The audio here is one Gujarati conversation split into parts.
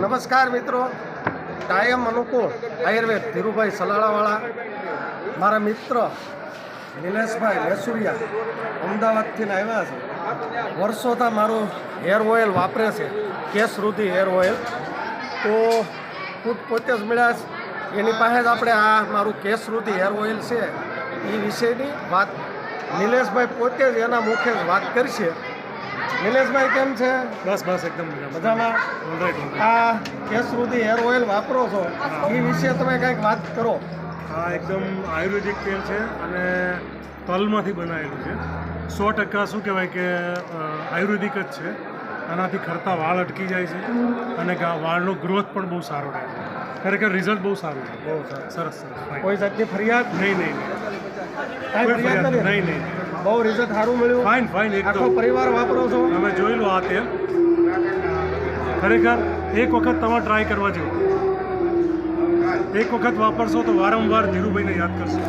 નમસ્કાર મિત્રો, કાયમ અનુકૂળ આયુર્વેદ ધીરુભાઈ સલાળાવાળા, મારા મિત્ર નિલેશભાઈ વેસુરિયા અમદાવાદથી આવ્યા છે. વર્ષોથી મારું હેર ઓઇલ વાપરે છે, કેશરુધિ હેર ઓઇલ. તો ખુદ પોતે જ મળ્યા છે, એની પાસે જ આપણે આ મારું કેશરુધિ હેર ઓઇલ છે એ વિષયની વાત નિલેશભાઈ પોતે જ એના મુખે જ વાત કરશે. નિલેશભાઈ કેમ છે? બસ એકદમ મજામાં. આ કેશરુધિ હેર ઓઇલ વાપરો છો એ વિશે તમે કંઈક વાત કરો. આ એકદમ આયુર્વેદિક તેલ છે અને તલમાંથી બનાવેલું છે. 100% શું કહેવાય કે આયુર્વેદિક જ છે. આનાથી ખરતા વાળ અટકી જાય છે અને વાળનો ગ્રોથ પણ બહુ સારો રહે છે. ખરેખર રિઝલ્ટ બહુ સારું છે. બહુ સરસ. કોઈ જાતની ફરિયાદ નહીં. કાંઈ ફરિયાદ નથી? નહીં. બહુ રિઝલ્ટ સારું મળ્યું. ફાઇન આખો એકદમ. પરિવાર વાપરો છો? તમે જોઈ લો આ તેલ, ખરેખર એક વખત તમારે ટ્રાય કરવા જેવું. એક વખત વાપરશો તો વારંવાર ધીરુભાઈને યાદ કરશો.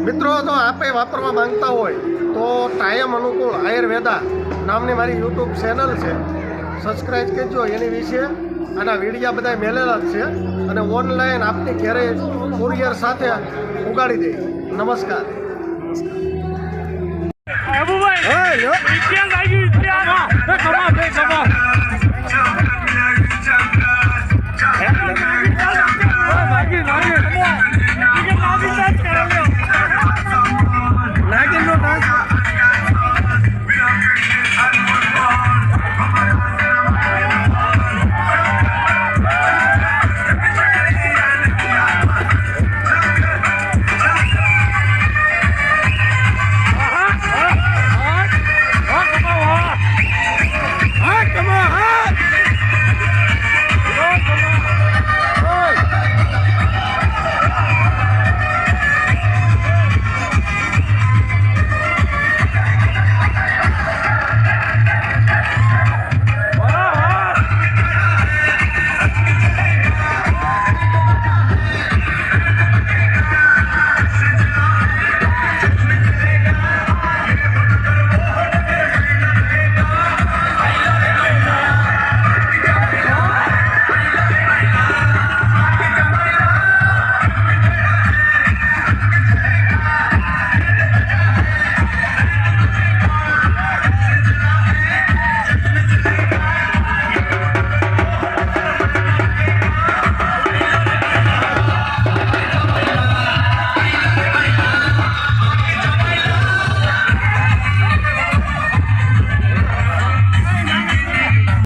મિત્રો, જો આપે વાપરવા માંગતા હોય તો કાયમ અનુકૂળ આયુર્વેદા નામની મારી યુટ્યુબ ચેનલ છે, સબસ્ક્રાઈબ કરજો. એની વિશે આના વિડીયા બધા મેલેલા જ છે અને ઓનલાઈન આપની ઘરે કુરિયર સાથે ઉગાડી દે. નમસ્કાર.